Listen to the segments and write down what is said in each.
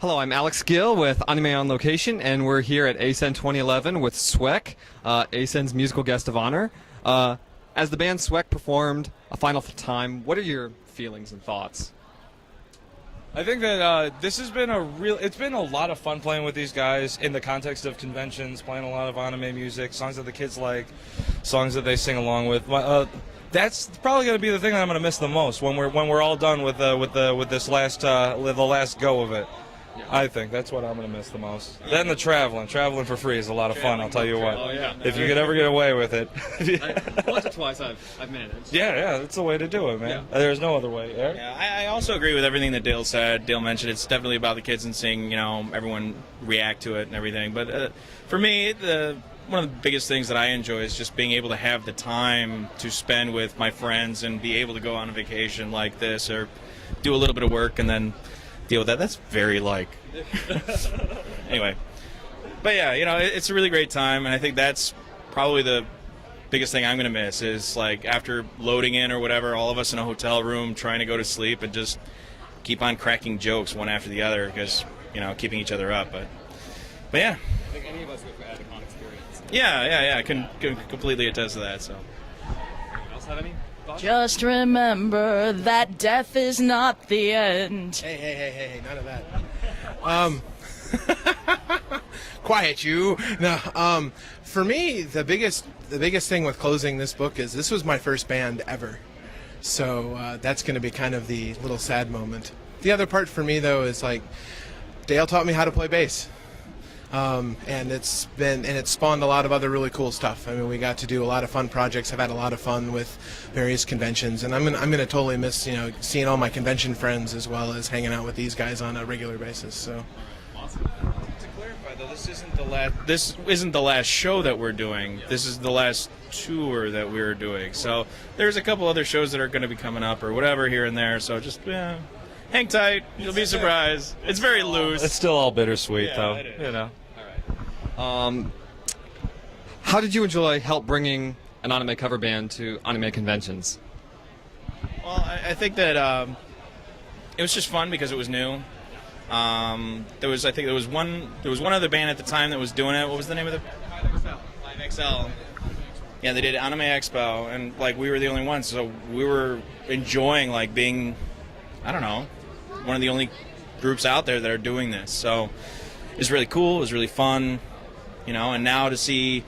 Hello, I'm Alex Gill with Anime on Location, and we're here at ASEN 2011 with S.W.E.K, ASEN's musical guest of honor. As the band S.W.E.K performed a final time, what are your feelings and thoughts? I think that this has been it's been a lot of fun playing with these guys in the context of conventions, playing a lot of anime music, songs that the kids like, songs that they sing along with. That's probably going to be the thing that I'm going to miss the most when we're all done with this last the last go of it. Yeah. I think that's what I'm going to miss the most. Yeah. Then the traveling for free is a lot of fun. I'll tell you what. Oh, yeah. If you could ever get away with it. Once or twice I've managed. Yeah, that's the way to do it, man. Yeah. There's no other way. Eric? Yeah, I also agree with everything that Dale said. Dale mentioned it's definitely about the kids and seeing everyone react to it and everything. But for me, one of the biggest things that I enjoy is just being able to have the time to spend with my friends and be able to go on a vacation like this or do a little bit of work and then deal with that. That's very anyway. But yeah, it's a really great time, and I think that's probably the biggest thing I'm going to miss is like after loading in or whatever, all of us in a hotel room trying to go to sleep and just keep on cracking jokes one after the other because, keeping each other up. But yeah. I think any of us would have had a con experience. Yeah. I can completely attest to that. So. Anyone else have any? Just remember that death is not the end. Hey, none of that. Quiet, you. No, for me, the biggest thing with closing this book is this was my first band ever. So that's going to be kind of the little sad moment. The other part for me, though, is like Dale taught me how to play bass. And it's spawned a lot of other really cool stuff. I mean, we got to do a lot of fun projects. I've had a lot of fun with various conventions, and I'm gonna totally miss seeing all my convention friends as well as hanging out with these guys on a regular basis. So. Awesome. To clarify, though, this isn't the last show that we're doing. This is the last tour that we're doing. So there's a couple other shows that are going to be coming up or whatever here and there. So just hang tight. You'll be surprised. It's very loose. It's still all bittersweet, though. It is. How did you enjoy help bringing an anime cover band to anime conventions? Well, I think that it was just fun because it was new. There was one other band at the time that was doing it. What was the name of the? Live XL. Yeah, they did Anime Expo, and we were the only ones, so we were enjoying being, I don't know, one of the only groups out there that are doing this. So it was really cool. It was really fun. And now to see,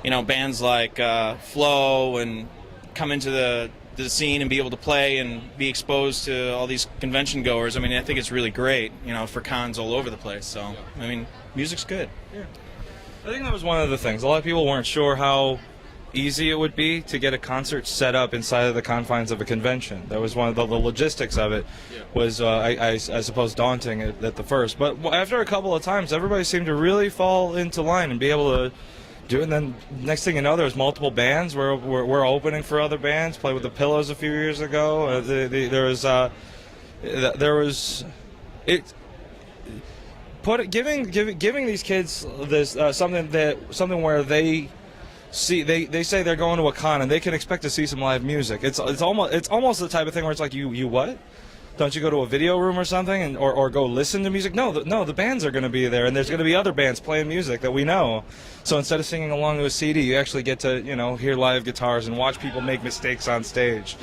bands like Flow and come into the scene and be able to play and be exposed to all these convention goers, I mean, I think it's really great, for cons all over the place. So, I mean, music's good. Yeah. I think that was one of the things. A lot of people weren't sure how easy it would be to get a concert set up inside of the confines of a convention. That was one of the logistics of it. Was I suppose daunting at the first, but after a couple of times, everybody seemed to really fall into line and be able to do it. And then next thing you know, there's multiple bands. We're opening for other bands. Played with the Pillows a few years ago. Giving these kids this something where they say they're going to a con and they can expect to see some live music. It's almost the type of thing where it's like you what? Don't you go to a video room or something or go listen to music? No, the bands are going to be there, and there's going to be other bands playing music that we know. So instead of singing along to a CD, you actually get to hear live guitars and watch people make mistakes on stage.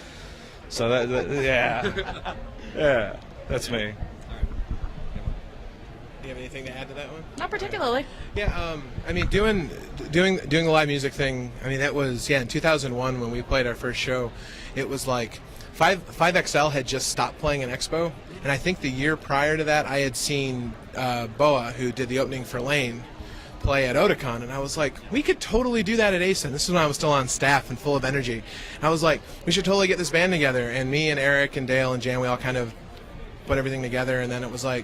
So yeah, that's me. Do you have anything to add to that one? Not particularly. Yeah, I mean, doing the live music thing. I mean, that was in 2001 when we played our first show. It was like 5XL had just stopped playing an expo, and I think the year prior to that, I had seen Boa, who did the opening for Lane, play at Otakon, and I was like, we could totally do that at ASEN. This is when I was still on staff and full of energy. And I was like, we should totally get this band together. And me and Eric and Dale and Jan, we all kind of put everything together, and then it was like,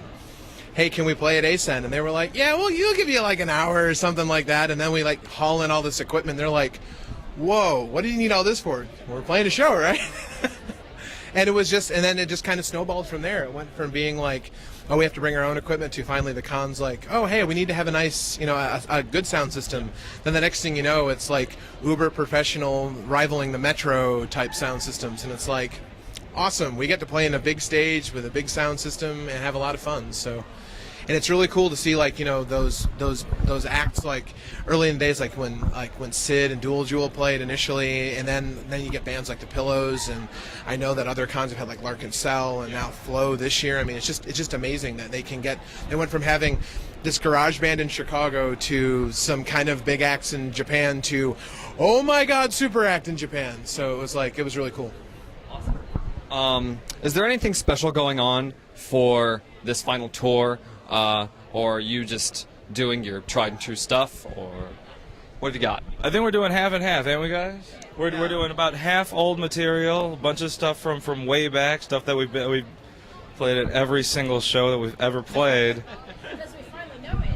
hey, can we play at ASEN? And they were like, yeah, well, you'll give you like an hour or something like that. And then we haul in all this equipment. They're like, whoa, what do you need all this for? We're playing a show, right? And then it just kind of snowballed from there. It went from being like, oh, we have to bring our own equipment to finally the con's like, oh, hey, we need to have a nice, a good sound system. Then the next thing you know, it's like uber professional, rivaling the Metro type sound systems. And it's like, awesome. We get to play in a big stage with a big sound system and have a lot of fun. So and it's really cool to see like those acts like early in the days, like when Sid and Dual Jewel played initially, and then you get bands like the Pillows, and I know that other cons have had like Larkin Cell and now Flow this year. I mean, it's just amazing that they went from having this garage band in Chicago to some kind of big acts in Japan to, oh my God, super act in Japan. So it was really cool. Is there anything special going on for this final tour, or are you just doing your tried and true stuff, or what have you got? I think we're doing half and half, ain't we, guys? We're doing about half old material, a bunch of stuff from way back, stuff that we've played at every single show that we've ever played. Because we finally know it.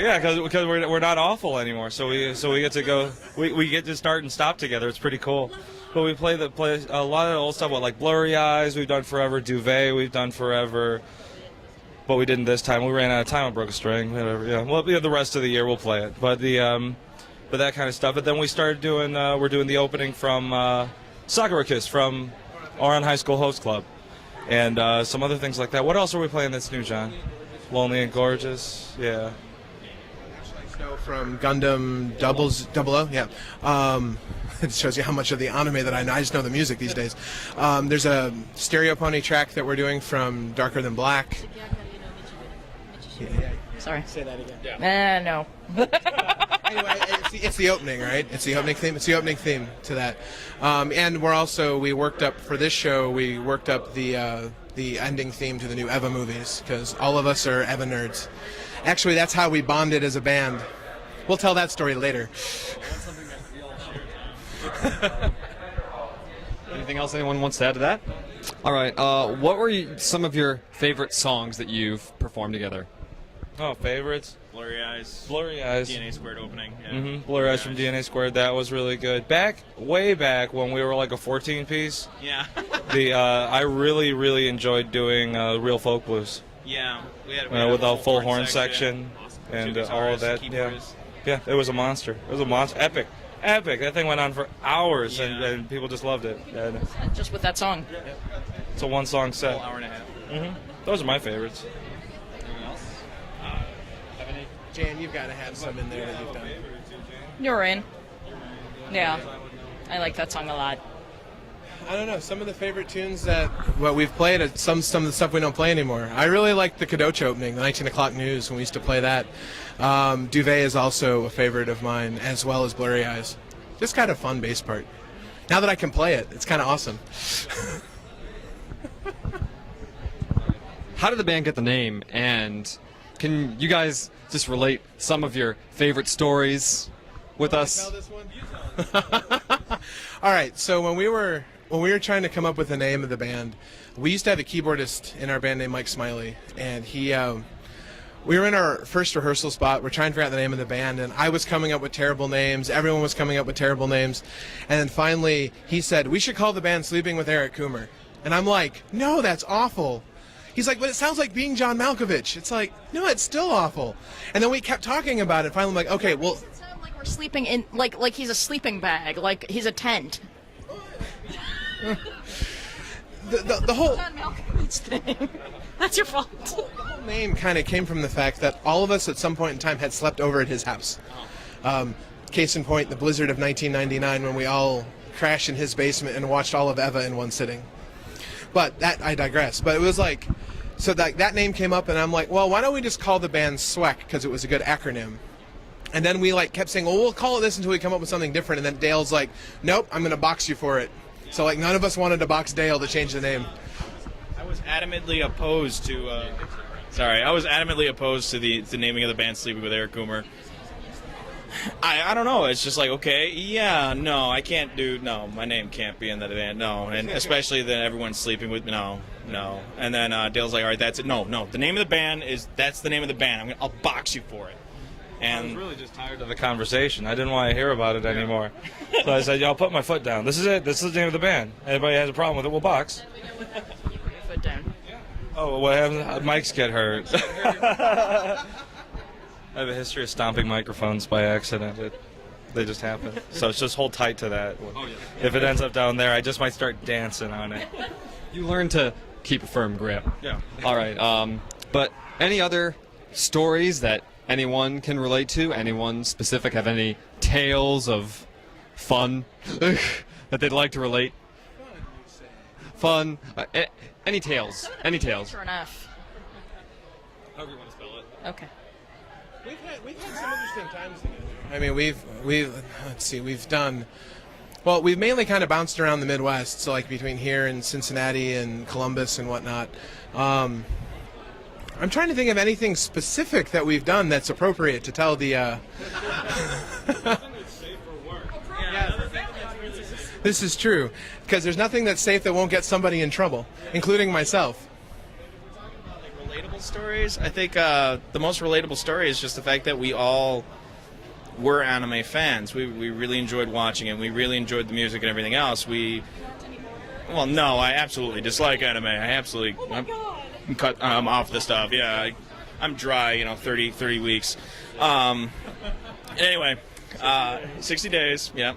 Yeah, because we're not awful anymore. So we get to go. We get to start and stop together. It's pretty cool. But we play a lot of the old stuff. Like Blurry Eyes, we've done forever. Duvet, we've done forever. But we didn't this time. We ran out of time and broke a string. Whatever. Yeah. Well, the rest of the year we'll play it. But but that kind of stuff. But then we started doing. We're doing the opening from Sakura Kiss from Oran High School Host Club, and some other things like that. What else are we playing that's new, John? Lonely and Gorgeous. Yeah. Snow from Gundam Double O. Yeah. It shows you how much of the anime that I know. I just know the music these days. There's a Stereo Pony track that we're doing from Darker Than Black. Sorry. Say that again. No. Anyway, it's the opening, right? It's the opening theme. It's the opening theme to that. And we worked up for this show. We worked up the ending theme to the new Eva movies because all of us are Eva nerds. Actually, that's how we bonded as a band. We'll tell that story later. Anything else anyone wants to add to that? All right. What were some of your favorite songs that you've performed together? Oh, favorites? Blurry Eyes. Blurry Eyes. DNA Squared opening. Yeah. Mm-hmm. Blurry Eyes from DNA Squared. That was really good. Way back when we were like a 14-piece. Yeah. I really enjoyed doing Real Folk Blues. Yeah. We had with a full horn section and Two all of that. keyboards. Yeah, it was a monster. It was a monster. Epic. That thing went on for hours, Yeah. and people just loved it. And Just with that song. it's a one-song set. Whole hour and a half. Mm-hmm. Those are my favorites. Anything else? Jan, you've got to have some in there that you've done. You're in. Yeah. I like that song a lot. I don't know. Some of the favorite tunes that we've played, some of the stuff we don't play anymore. I really like the Kadocha opening, the 19 o'clock news, when we used to play that. Duvet is also a favorite of mine, as well as Blurry Eyes. Just kind of fun bass part. Now that I can play it, it's kind of awesome. How did the band get the name? And can you guys just relate some of your favorite stories with us? This one? All right. So when we were trying to come up with the name of the band, we used to have a keyboardist in our band named Mike Smiley, and we were in our first rehearsal spot. We're trying to figure out the name of the band, and I was coming up with terrible names. Everyone was coming up with terrible names, and then finally he said, "We should call the band Sleeping with Eric Coomer." And I'm like, "No, that's awful." He's like, "But it sounds like Being John Malkovich." It's like, "No, it's still awful." And then we kept talking about it. Finally, I'm like, "Okay, well." It sounds like we're sleeping in, like he's a sleeping bag, like he's a tent. The whole John Malkovich thing. That's your fault. name kind of came from the fact that all of us at some point in time had slept over at his house. Case in point, the blizzard of 1999 when we all crashed in his basement and watched all of Eva in one sitting. But I digress. But it was like, so that name came up and I'm like, well, why don't we just call the band S.W.E.K because it was a good acronym. And then we kept saying, well, we'll call it this until we come up with something different. And then Dale's like, nope, I'm going to box you for it. So none of us wanted to box Dale to change the name. I was adamantly opposed to. I was adamantly opposed to the naming of the band "Sleeping with Eric Coomer." I don't know. It's just like, okay, yeah, no, I can't do. No, my name can't be in that band. No, and especially that everyone's sleeping with. No. And then Dale's like, all right, that's it. No. The name of the band that's the name of the band. I'll box you for it. I was really just tired of the conversation. I didn't want to hear about it anymore. So I said, I'll put my foot down. This is it. This is the name of the band. Anybody has a problem with it, we'll box. Put your foot down. Oh, what happens? Mics get hurt. I have a history of stomping microphones by accident. They just happen. So it's just hold tight to that. If it ends up down there, I just might start dancing on it. You learn to keep a firm grip. Yeah. All right. But any other stories that anyone can relate to? Anyone specific have any tales of fun that they'd like to relate? Fun. Any tales? Any tales? Or an F. However you want to spell it. Okay. We've had some interesting times together. I mean, we've done. Well, we've mainly kind of bounced around the Midwest, so like between here and Cincinnati and Columbus and whatnot. I'm trying to think of anything specific that we've done that's appropriate to tell the. This is true, because there's nothing that's safe that won't get somebody in trouble, including myself. Relatable stories. I think the most relatable story is just the fact that we all were anime fans. We really enjoyed watching it. We really enjoyed the music and everything else. Well, no, I absolutely dislike anime. I'm off the stuff. Yeah, I'm dry. 30 weeks. Anyway, 60 days. Yeah.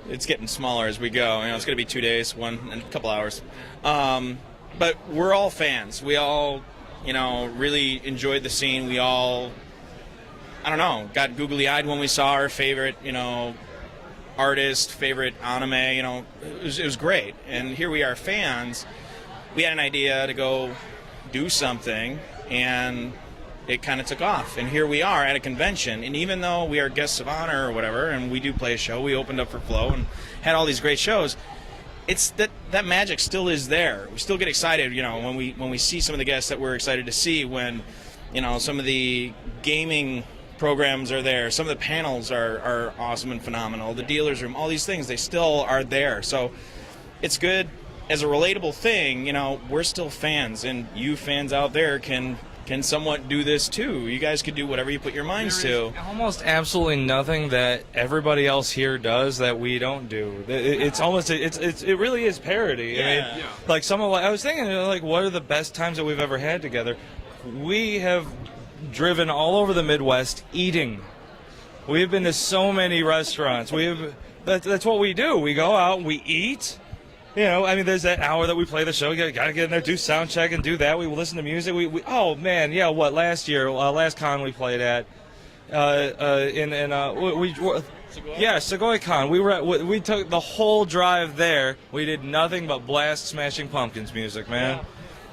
It's getting smaller as we go. It's going to be 2 days, one and a couple hours. But we're all fans. We all, really enjoyed the scene. We all, I don't know, got googly-eyed when we saw our favorite, artist, favorite anime. It was great. And here we are, fans. We had an idea to go do something, and it kind of took off. And here we are at a convention, and even though we are guests of honor or whatever, and we do play a show, we opened up for Flow and had all these great shows, it's that magic still is there. We still get excited, when we see some of the guests that we're excited to see, when, some of the gaming programs are there, some of the panels are awesome and phenomenal, the dealer's room, all these things, they still are there. So it's good. As a relatable thing, we're still fans, and you fans out there can somewhat do this too. You guys could do whatever you put your minds to. Almost absolutely nothing that everybody else here does that we don't do. It really is parody. Yeah. I mean, like I was thinking, what are the best times that we've ever had together? We have driven all over the Midwest eating. We've been to so many restaurants. That's what we do. We go out and we eat. There's that hour that we play the show. You got to get in there, do sound check, and do that. We listen to music. Oh man, yeah. What last year, last con we played at, Segoy Con. We took the whole drive there. We did nothing but blast Smashing Pumpkins music, man. Yeah.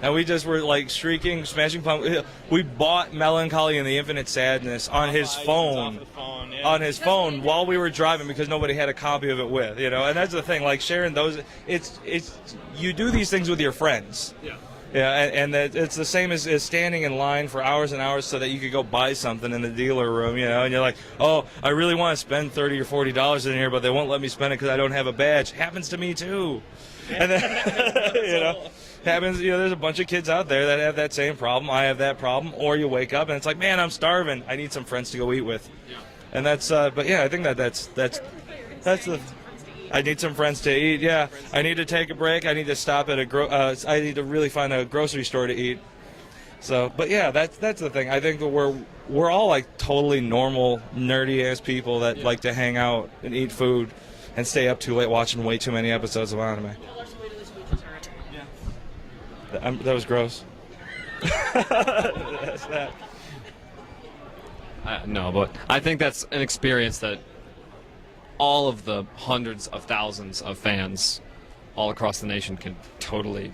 And we just were shrieking, Smashing Pumpkins. We bought Melancholy and the Infinite Sadness on his phone. On his phone while we were driving because nobody had a copy of it with, and that's the thing, sharing those, it's you do these things with your friends. And it's the same as standing in line for hours and hours so that you could go buy something in the dealer room, and you're like, oh, I really want to spend $30 or $40 in here, but they won't let me spend it because I don't have a badge. Happens to me too. And then happens, there's a bunch of kids out there that have that same problem. I have that problem. Or you wake up and it's like, man, I'm starving, I need some friends to go eat with. And that's, but yeah, I think that's the. I need some friends to eat. Yeah, I need to take a break. I need to stop at I need to really find a grocery store to eat. So, but yeah, that's the thing. I think that we're all totally normal, nerdy ass people that like to hang out and eat food, and stay up too late watching way too many episodes of anime. That was gross. That's that. No, but I think that's an experience that all of the hundreds of thousands of fans all across the nation can totally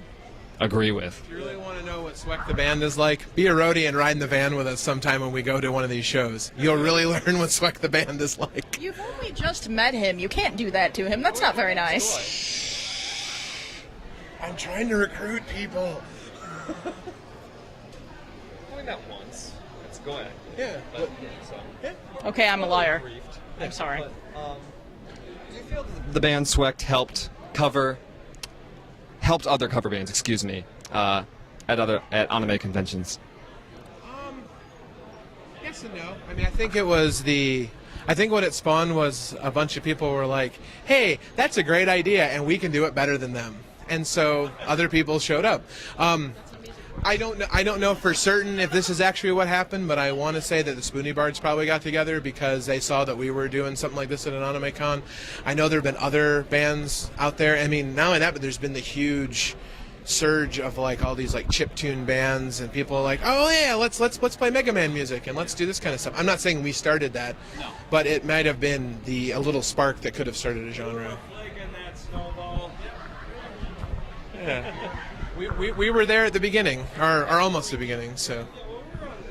agree with. If you really want to know what S.W.E.K the band is like, be a roadie and ride in the van with us sometime when we go to one of these shows. You'll really learn what S.W.E.K the band is like. You've only just met him. You can't do that to him. That's not very nice. I'm trying to recruit people. Only that once. Let's go ahead. Yeah. Okay, I'm a liar. I'm sorry. Do you feel that the band S.W.E.K helped other cover bands, at anime conventions? Yes and no. I mean, I think what it spawned was a bunch of people were like, hey, that's a great idea, and we can do it better than them. And so other people showed up. I don't know for certain if this is actually what happened, but I want to say that the Spoonie Bards probably got together because they saw that we were doing something like this at an anime con. I know there have been other bands out there. I mean, not only that, but there's been the huge surge of like all these like chiptune bands, and people are like, oh yeah, let's play Mega Man music and let's do this kind of stuff. I'm not saying we started that, but it might have been a little spark that could have started a genre. Yeah. We were there at the beginning, or almost the beginning. So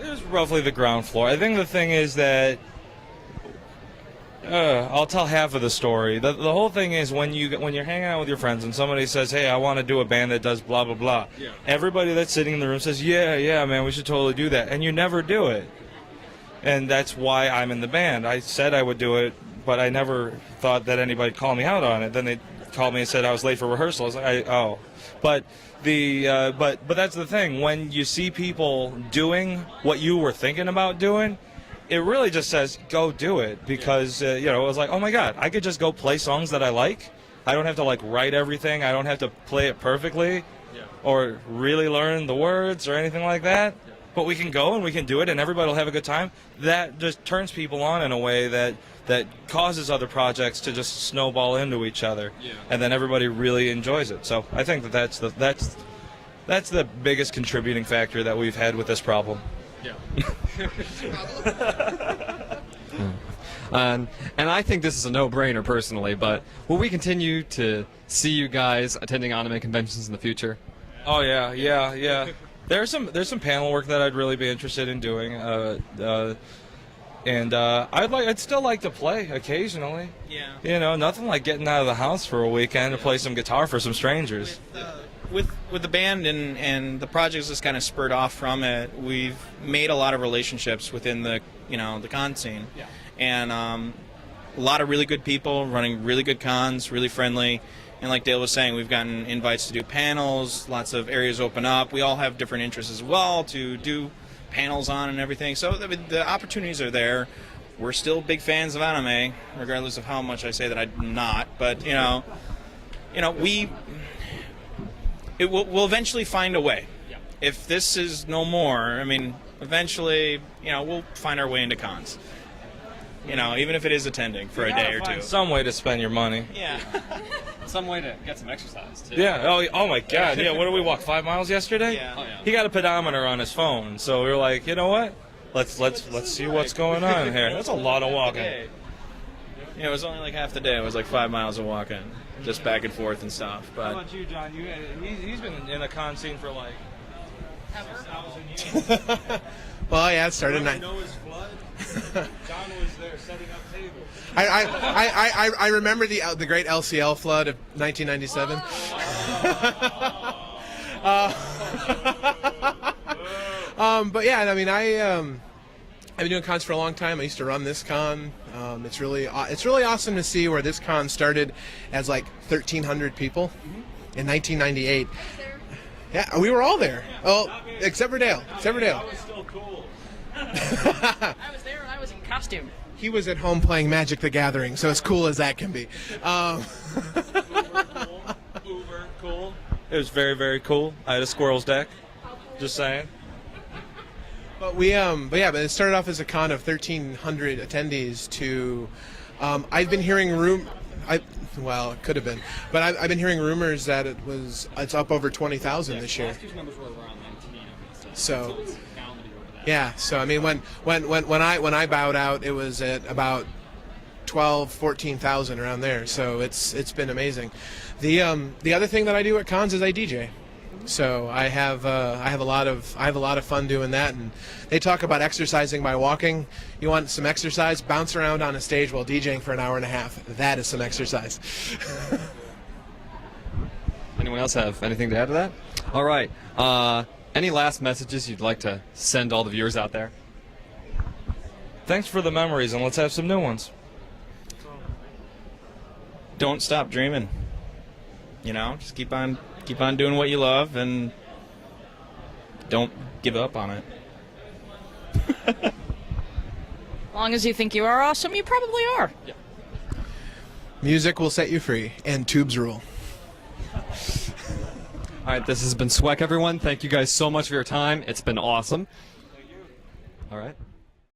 It was roughly the ground floor. I think the thing is that I'll tell half of the story. The whole thing is when you're hanging out with your friends and somebody says, "Hey, I want to do a band that does blah blah blah." Yeah. Everybody that's sitting in the room says, "Yeah, man, we should totally do that," and you never do it. And that's why I'm in the band. I said I would do it, but I never thought that anybody'd call me out on it. Then they called me and said I was late for rehearsal. I was like, oh, but but that's the thing. When you see people doing what you were thinking about doing, it really just says go do it, because it was like, oh my God, I could just go play songs that I like. I don't have to like write everything. I don't have to play it perfectly or really learn the words or anything like that. But we can go and we can do it, and everybody will have a good time. That just turns people on in a way that causes other projects to just snowball into each other, and then everybody really enjoys it. So I think that's the biggest contributing factor that we've had with this problem. Yeah. And I think this is a no-brainer personally, but will we continue to see you guys attending anime conventions in the future? Oh yeah. There's some panel work that I'd really be interested in doing, and I'd still like to play occasionally. Yeah. Nothing like getting out of the house for a weekend to play some guitar for some strangers. With the band and the projects that's kind of spurred off from it, we've made a lot of relationships within the the con scene, and a lot of really good people running really good cons, really friendly. And like Dale was saying, we've gotten invites to do panels, lots of areas open up. We all have different interests as well to do panels on and everything. So the opportunities are there. We're still big fans of anime, regardless of how much I say that I'm not. But we'll eventually find a way. If this is no more, eventually, we'll find our way into cons. Even if it is attending for a day or two. Some way to spend your money. Yeah. Some way to get some exercise too. Yeah. Oh my God. Yeah. What did we walk 5 miles yesterday? Yeah. Oh, yeah. He got a pedometer on his phone, so we were like, you know what? Let's see what's going on here. That's a lot of walking. It was only like half the day. It was like 5 miles of walking, just back and forth and stuff. But how about you, John? He's been in the con scene for like 6,000 years. well, yeah, it started. Noah's flood. John was there setting up tables. I remember the great LCL flood of 1997. But yeah, I've been doing cons for a long time. I used to run this con. It's really awesome to see where this con started as like 1,300 people in 1998. Yeah, we were all there. Oh, except for Dale. That was still cool. I was there and I was in costume. He was at home playing Magic the Gathering, so as cool as that can be. Uber cool. It was very, very cool. I had a squirrel's deck. Just saying. But it started off as a con of 1,300 attendees to. I've been hearing it could have been, but I've been hearing rumors that it's up over 20,000 this year. Last year's numbers were around 19. So. It's bound to be over that. Yeah, so when I bowed out, it was at about 14,000 around there. So it's been amazing. The other thing that I do at cons is I DJ. So I have a lot of fun doing that, and they talk about exercising by walking. You want some exercise? Bounce around on a stage while DJing for an hour and a half. That is some exercise. Anyone else have anything to add to that? All right. Any last messages you'd like to send all the viewers out there? Thanks for the memories, and let's have some new ones. don't stop dreaming. Just keep on doing what you love, and don't give up on it. As long as you think you are awesome, you probably are. Yeah. Music will set you free, and tubes rule. All right, this has been S.W.E.K, everyone. Thank you guys so much for your time. It's been awesome. All right.